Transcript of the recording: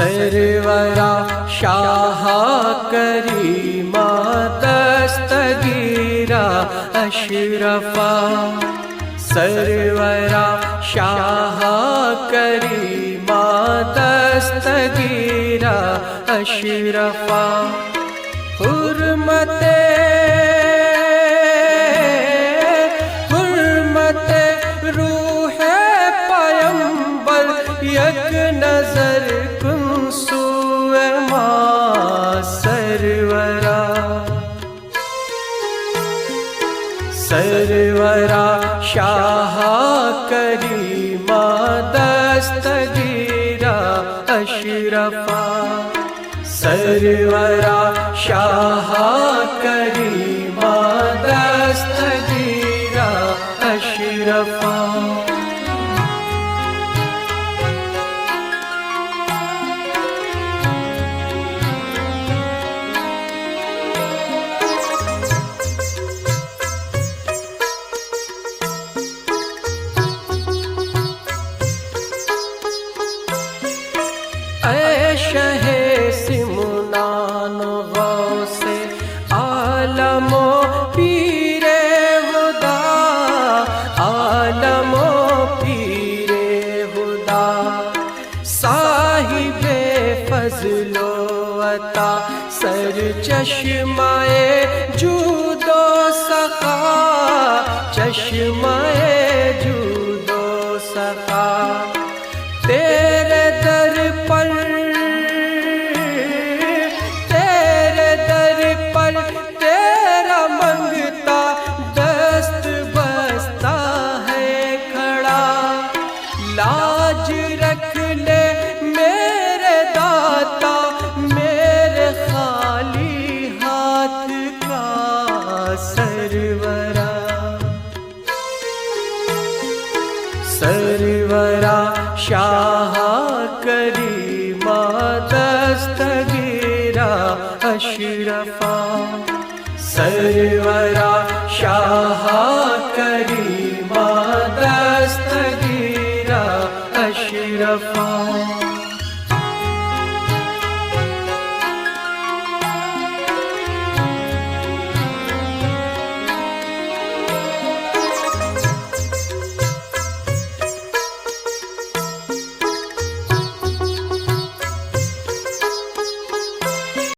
سرورا شاہ کریما دستگیرا اشرفا سرورا شاہ کریما دستگیرا اشرفا حرمت روح پیمبر یک نظر کن سوئے ما سرورا شاہ کریما دستگیرا اشرفا سرورا شاہ کریما دستگیرا اشرفا اے شہ سمنان غوث عالم و پیر خدا عالم و پیر خدا صاحب فضل و عطا سر چشمہ جود و سخا چشمہ جود و سخا تیرے در پر تیرا منگتا دست بستا ہے کھڑا لاج رکھ لے میرے داتا میرے خالی ہاتھ کا سرورا شاہ کریما دستگیرا اشرفا سرورا